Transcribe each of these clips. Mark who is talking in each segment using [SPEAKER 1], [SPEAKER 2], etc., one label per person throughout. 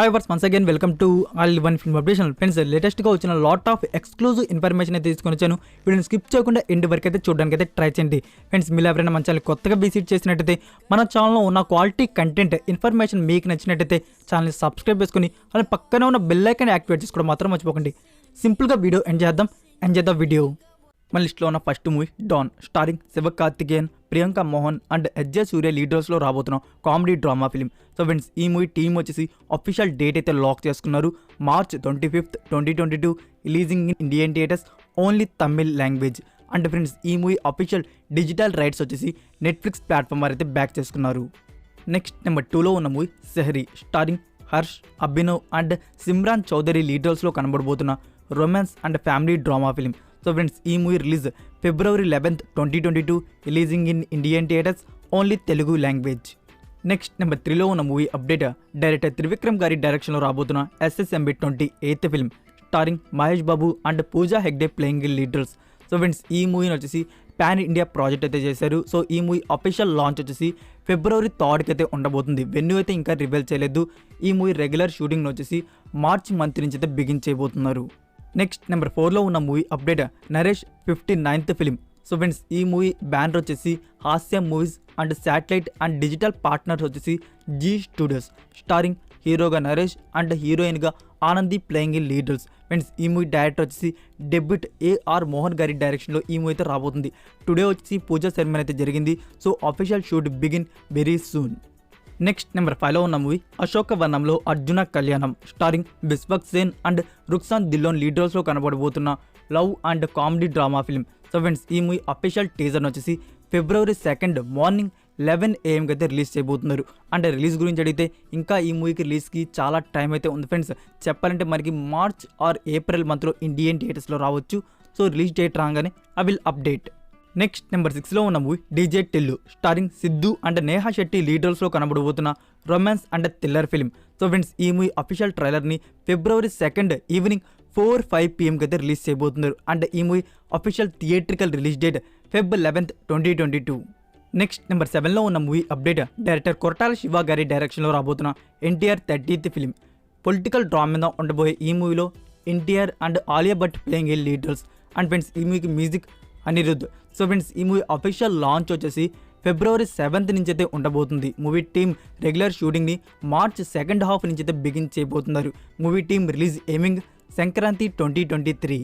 [SPEAKER 1] Hi వర్స్ once again welcome to all one film updation. Friends, లేటెస్ట్గా వచ్చిన lot of exclusive information అయితే తీసుకొని వచ్చాను. వీడియోని స్కిప్ చేయకుండా ఎండ్ వరకు అయితే చూడడానికి అయితే ట్రై చేయండి. ఫ్రెండ్స్, మీరు ఎవరైనా మన ఛానల్ కొత్తగా విజిట్ చేసినట్టయితే మన ఛానల్లో ఉన్న క్వాలిటీ కంటెంట్ ఇన్ఫర్మేషన్ మీకు నచ్చినట్టయితే ఛానల్ని సబ్స్క్రైబ్ చేసుకుని అలాగే పక్కనే ఉన్న బెల్ ఐకాన్ యాక్టివేట్ చేసుకోవడం మాత్రం మర్చిపోకండి. సింపుల్గా వీడియో ఎంజాయ్ ద వీడియో. మన లిస్ట్లో ఉన్న first movie Don, starring Sivakarthikeyan, Priyanka Mohan and SJ Suryah లీడర్స్లో రాబోతున్న comedy drama film. So friends, ఈ మూవీ టీమ్ వచ్చేసి అఫీషియల్ డేట్ అయితే లాక్ చేసుకున్నారు. March 25, 2022 releasing in Indian theatres, only Tamil language. And friends, ఈ మూవీ అఫీషియల్ డిజిటల్ రైట్స్ వచ్చేసి నెట్ఫ్లిక్స్ ప్లాట్ఫామ్ వారు అయితే బ్యాక్ చేసుకున్నారు. నెక్స్ట్ నెంబర్ 2లో ఉన్న movie Sehari, starring Harsh, Abhinav and Simran Chaudhary లీడర్స్లో కనబడబోతున్న romance and family drama film. So friends, ఈ movie release February 11, 2022 releasing in Indian theatres, only Telugu language. Next number 3లో ఉన్న మూవీ అప్డేట్. డైరెక్టర్ త్రివిక్రమ్ గారి డైరెక్షన్లో రాబోతున్న SSMB 28th film, starring Mahesh Babu and Pooja Hegde playing leaders. So friends, ఈ మూవీని వచ్చేసి పాన్ ఇండియా ప్రాజెక్ట్ అయితే చేశారు. సో ఈ మూవీ అఫీషియల్ లాంచ్ వచ్చేసి February 3 అయితే ఉండబోతుంది. వెన్యూ అయితే ఇంకా రివీల్ చేయలేదు. ఈ మూవీ రెగ్యులర్ షూటింగ్ వచ్చేసి మార్చ్ మంత్ నుంచి అయితే బిగిన్ చేయబోతున్నారు. నెక్స్ట్ నెంబర్ 4లో ఉన్న movie update. Naresh 59th film. So friends, ఈ మూవీ బ్యానర్ వచ్చేసి హాస్య movies and satellite and digital partners వచ్చేసి జీ స్టూడియోస్. స్టారింగ్ హీరోగా నరేష్ అండ్ హీరోయిన్గా Anandi playing in leaders. Friends, ఈ మూవీ డైరెక్టర్ వచ్చేసి డెబ్యూట్ AR మోహన్ గారి డైరెక్షన్లో ఈ మూవీ అయితే రాబోతుంది. టుడే వచ్చేసి పూజా సెరమనీ అయితే జరిగింది. So official shoot begin very soon. Next number 5లో ఉన్న మూవీ అశోకవనంలో అర్జున కళ్యాణం, స్టారింగ్ బిస్వక్ సేన్ అండ్ రుక్సాన్ దిల్లోన్ లీడర్స్లో కనబడబోతున్న love and comedy drama film. So friends, ఈ మూవీ అఫీషియల్ టీజర్ వచ్చేసి February 2 మార్నింగ్ 11 AM అయితే రిలీజ్ చేయబోతున్నారు. అండ్ రిలీజ్ గురించి అడిగితే ఇంకా ఈ మూవీకి రిలీజ్కి చాలా టైం అయితే ఉంది ఫ్రెండ్స్. చెప్పాలంటే మనకి మార్చ్ ఆర్ ఏప్రిల్ మంత్లో ఇండియన్ థియేటర్స్లో రావచ్చు. సో రిలీజ్ డేట్ రాగానే I will update. Next number 6లో ఉన్న movie DJ Tillu, starring Siddhu and Neha Shetty లీడర్స్లో కనబడబోతున్న romance and thriller film. So friends, ఈ మూవీ అఫీషియల్ ట్రైలర్ని February 2 ఈవినింగ్ 4-5 PM అయితే రిలీజ్ చేయబోతున్నారు. అండ్ ఈ movie official theatrical release date Feb 11, 2022. Next number 7లో ఉన్న movie update. Director Koratala Siva గారి డైరెక్షన్లో రాబోతున్న NTR 30th film. Political drama మీద ఉండబోయే ఈ మూవీలో NTR and Alia Bhatt playing a leaders. And friends, ఈ మూవీకి మ్యూజిక్ అనిరుద్ధ్. సో ఫ్రెండ్స్, ఈ మూవీ అఫీషియల్ లాంచ్ వచ్చేసి February 7 నుంచి అయితే ఉండబోతుంది. మూవీ టీమ్ రెగ్యులర్ షూటింగ్ని మార్చ్ సెకండ్ హాఫ్ నుంచి అయితే బిగిన్ చేయబోతున్నారు. Movie team release aiming Sankranti 2023.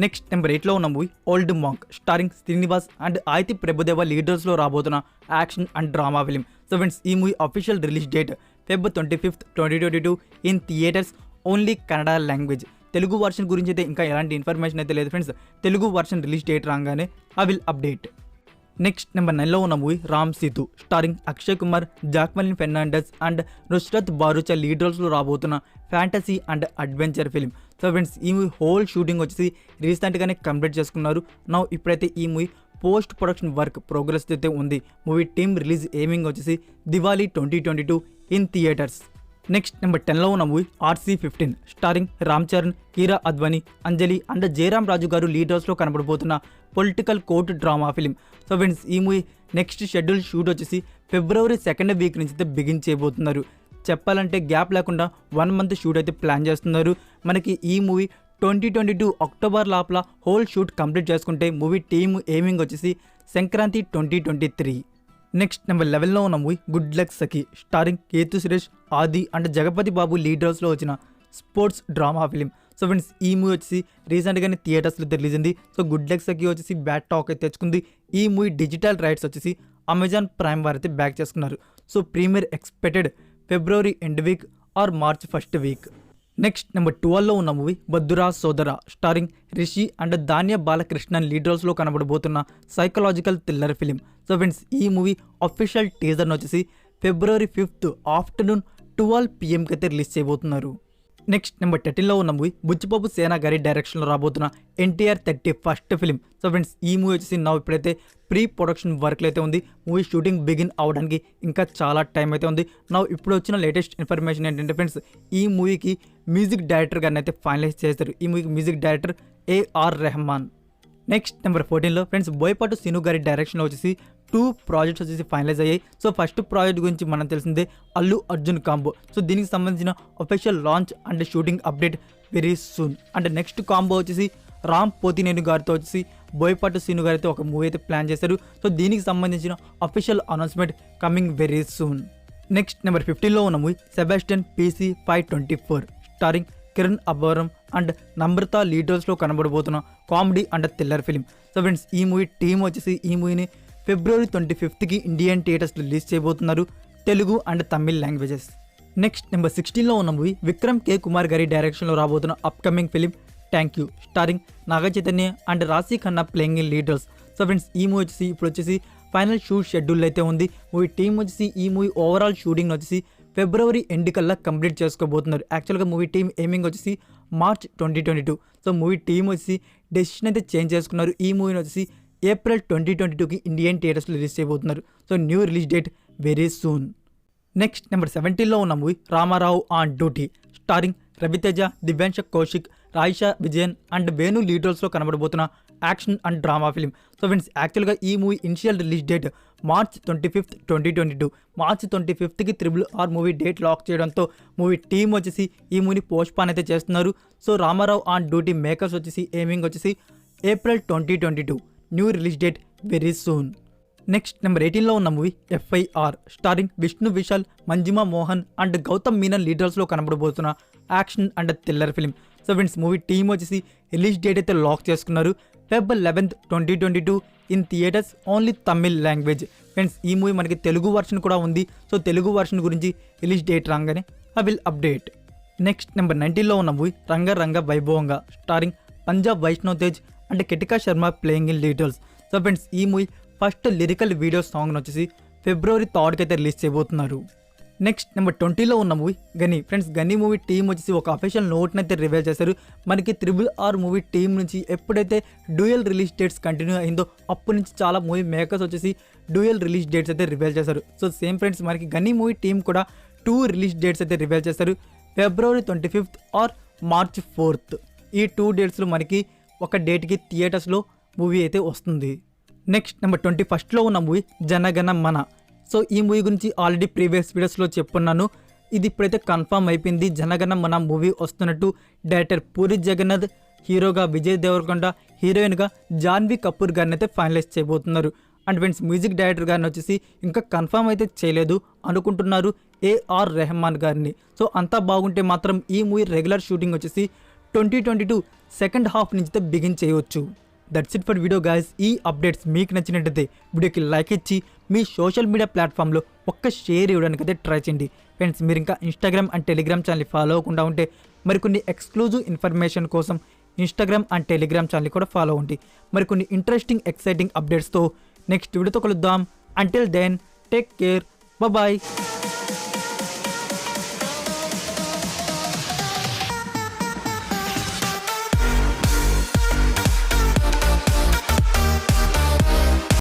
[SPEAKER 1] Next number 8లో ఉన్న movie old monk, starring Srinivas and Aditi Prabhudeva లీడర్స్లో రాబోతున్న action and drama film. So friends, ఈ movie official release date Feb 25, 2022 in theatres, only Kannada language. Telugu version గురించి అయితే ఇంకా ఎలాంటి ఇన్ఫర్మేషన్ అయితే లేదు friends. Telugu version release date రాగానే I will update. Next number 9లో ఉన్న movie Ram Setu, starring Akshay Kumar, Jacqueline Fernandez and Nushrratt Bharucha లీడర్స్లో రాబోతున్న fantasy and adventure film. So friends, ఈ మూవీ హోల్ షూటింగ్ వచ్చేసి రీసెంట్గానే కంప్లీట్ చేసుకున్నారు. నా ఇప్పుడైతే ఈ movie post production work progress అయితే ఉంది. మూవీ టీమ్ రిలీజ్ ఎయిమింగ్ వచ్చేసి Diwali 2022 in theatres. Next number 10లో ఉన్న movie RC-15, starring Ram Charan, Kiara Advani, Anjali and Jayaram Raju గారు లీడర్స్లో కనబడబోతున్న political court drama film. So friends, ఈ మూవీ నెక్స్ట్ షెడ్యూల్ షూట్ వచ్చేసి February 2 వీక్ నుంచి అయితే బిగిన్ చేయబోతున్నారు. చెప్పాలంటే గ్యాప్ లేకుండా 1 month షూట్ అయితే ప్లాన్ చేస్తున్నారు. మనకి ఈ మూవీ 2022 అక్టోబర్ లోపల హోల్ షూట్ కంప్లీట్ చేసుకుంటే మూవీ టీమ్ ఎయిమింగ్ వచ్చేసి సంక్రాంతి 2023. నెక్స్ట్ నెంబర్ 11లో ఉన్న మూవీ గుడ్ లక్ సఖీ, స్టారింగ్ కేతు సురేష్, ఆది అండ్ జగపతి బాబు లీడర్స్లో వచ్చిన sports drama film. So friends, ఈ మూవీ వచ్చేసి రీసెంట్గానే థియేటర్స్లో రిలీజ్ అయింది. సో గుడ్ లక్ సఖీ వచ్చేసి బ్యాడ్ టాక్ అయితే తెచ్చుకుంది. ఈ మూవీ డిజిటల్ రైట్స్ వచ్చేసి అమెజాన్ ప్రైమ్ వారు అయితే బ్యాక్ చేసుకున్నారు. So premiere expected February end week or March first week. Next number 12లో ఉన్న మూవీ బద్దురా సోదరా, స్టారింగ్ రిషి అండ్ ధాన్య బాలకృష్ణన్ లీడర్స్లో కనబడబోతున్న psychological thriller film. So friends, ఈ మూవీ అఫీషియల్ టీజర్ని వచ్చేసి February 5 ఆఫ్టర్నూన్ 12 PM అయితే రిలీజ్ చేయబోతున్నారు. నెక్స్ట్ నెంబర్ 13లో ఉన్న మూవీ బుచ్చిబాబు సేనా గారి డైరెక్షన్లో రాబోతున్న NTR 31st film. So friends, ఈ మూవీ వచ్చేసి నా ఇప్పుడైతే ప్రీ ప్రొడక్షన్ వర్క్లు అయితే ఉంది. మూవీ షూటింగ్ బిగిన్ అవడానికి ఇంకా చాలా టైం అయితే ఉంది. నా ఇప్పుడు వచ్చిన లేటెస్ట్ ఇన్ఫర్మేషన్ ఏంటంటే ఫ్రెండ్స్, ఈ మూవీకి మ్యూజిక్ డైరెక్టర్ గారిని అయితే ఫైనలైజ్ చేశారు. ఈ మూవీకి music director AR Rahman. Next number 14లో ఫ్రెండ్స్ బోయపాటి శ్రీను గారి డైరెక్షన్లో వచ్చేసి 2 ప్రాజెక్ట్స్ వచ్చేసి ఫైనలైజ్ అయ్యాయి. సో ఫస్ట్ ప్రాజెక్ట్ గురించి మనం తెలిసిందే అల్లు అర్జున్ కాంబో. సో దీనికి సంబంధించిన official launch and shooting update very soon. And next combo వచ్చేసి రామ్ పోతినేని గారితో వచ్చేసి బోయపాటి శ్రీను గారితో ఒక మూవీ అయితే ప్లాన్ చేశారు. సో దీనికి సంబంధించిన official announcement coming very soon. Next number 15లో ఉన్న movie Sebastian PC 524 starring Kiran Abbavaram and Namratha లీడర్స్లో కనబడబోతున్న comedy and thriller film. So friends ఈ మూవీ టీమ్ వచ్చేసి ఈ మూవీని February 25కి ఇండియన్ థియేటర్స్ రిలీజ్ చేయబోతున్నారు, Telugu and Tamil languages. Next number 16లో ఉన్న మూవీ విక్రమ్ K. కుమార్ గారి డైరెక్షన్లో రాబోతున్న upcoming film thank you starring Naga Chaitanya and Raashi Khanna playing in leaders. So friends ఈ మూవీ వచ్చేసి ఇప్పుడు వచ్చేసి ఫైనల్ షూట్ షెడ్యూల్ అయితే ఉంది. మూవీ టీమ్ వచ్చేసి ఈ మూవీ ఓవరాల్ షూటింగ్ వచ్చేసి February ఎండ్ కల్లా కంప్లీట్ చేసుకోబోతున్నారు. యాక్చువల్గా మూవీ టీమ్ ఎయిమింగ్ వచ్చేసి March 2022. సో మూవీ టీమ్ వచ్చేసి డెసిషన్ అయితే చేంజ్ చేసుకున్నారు. ఈ మూవీని వచ్చేసి April 2022కి ఇండియన్ థియేటర్స్లో రిలీజ్ చేయబోతున్నారు. So new release date very soon. Next number 17లో ఉన్న movie Ramarao on duty starring Raviteja, Divyansha Kaushik, Rajisha Vijayan and Venu లీడర్స్లో కనబడబోతున్న action and drama film. So friends యాక్చువల్గా ఈ movie initial release date March 25th, 2022. March 25కి RRR మూవీ డేట్ లాక్ చేయడంతో movie team వచ్చేసి ఈ మూవీని పోస్ట్పోన్ అయితే చేస్తున్నారు. So Ramarao on duty makers వచ్చేసి ఎయిమింగ్ వచ్చేసి April 2022. New release date very soon. Next number 18లో ఉన్న movie FIR starring Vishnu Vishal, Manjima Mohan and Gautham Menon లీడర్స్లో కనబడబోతున్న action and thriller film. So friends movie team వచ్చేసి రిలీజ్ డేట్ అయితే లాక్ చేసుకున్నారు Feb 11th, 2022 in theatres only Tamil language. Friends ఈ movie మనకి Telugu version కూడా ఉంది. సో తెలుగు వర్షన్ గురించి రిలీజ్ డేట్ రాగానే I will update. Next number 19లో ఉన్న movie Ranga Ranga Vaibhavanga starring Panja Vaishnav Tej and Ketika Sharma playing in leaders. So friends ఈ movie first lyrical video song వచ్చేసి February 3rdకి అయితే రిలీజ్ చేయబోతున్నారు. నెక్స్ట్ నెంబర్ 20లో ఉన్న మూవీ గని. ఫ్రెండ్స్ గని మూవీ టీమ్ వచ్చేసి ఒక అఫీషియల్ నోట్ని అయితే రివీల్ చేశారు. మనకి RRR మూవీ టీమ్ నుంచి ఎప్పుడైతే డ్యూయల్ రిలీజ్ డేట్స్ కంటిన్యూ అయిందో అప్పటి నుంచి చాలా మూవీ మేకర్స్ వచ్చేసి డ్యూయల్ రిలీజ్ డేట్స్ అయితే రివీల్ చేశారు. సో సేమ్ ఫ్రెండ్స్ మనకి గని మూవీ టీమ్ కూడా 2 రిలీజ్ డేట్స్ అయితే రివీల్ చేశారు, February 25th or March 4th. ఈ 2 డేట్స్లో మనకి ఒక డేట్కి థియేటర్స్లో మూవీ అయితే వస్తుంది. నెక్స్ట్ నెంబర్ 21లో ఉన్న మూవీ జనగణ మన. సో ఈ మూవీ గురించి ఆల్రెడీ ప్రీవియస్ వీడియోస్లో చెప్పున్నాను. ఇది ఇప్పుడైతే కన్ఫర్మ్ అయిపోయింది. జనగణ మన మూవీ వస్తున్నట్టు డైరెక్టర్ పూరి జగన్నాథ్, హీరోగా విజయ్ దేవరకొండ, హీరోయిన్గా జాన్వీ కపూర్ గారిని అయితే ఫైనలైజ్ చేయబోతున్నారు. అండ్ ఫ్రెండ్స్ మ్యూజిక్ డైరెక్టర్ గారిని వచ్చేసి ఇంకా కన్ఫర్మ్ అయితే చేయలేదు, అనుకుంటున్నారు AR రెహమాన్ గారిని. సో అంతా బాగుంటే మాత్రం ఈ మూవీ రెగ్యులర్ షూటింగ్ వచ్చేసి 2022 సెకండ్ హాఫ్ నుంచి బిగిన్ చేయవచ్చు. That's it for video guys. ఈ అప్డేట్స్ మీకు నచ్చినట్టయితే వీడియోకి లైక్ ఇచ్చి మీ సోషల్ మీడియా ప్లాట్ఫామ్లో ఒక్క షేర్ ఇవ్వడానికి అయితే ట్రై చేయండి. ఫ్రెండ్స్ మీరు ఇంకా Instagram and Telegram channel follow అవ్వకుండా ఉంటే మరికొన్ని ఎక్స్క్లూజివ్ ఇన్ఫర్మేషన్ కోసం ఇన్స్టాగ్రామ్ అండ్ టెలిగ్రామ్ ఛానల్ కూడా ఫాలో అవ్వండి. మరికొన్ని ఇంట్రెస్టింగ్ ఎక్సైటింగ్ అప్డేట్స్తో నెక్స్ట్ వీడియోతో కలుద్దాం. Until then take care, bye.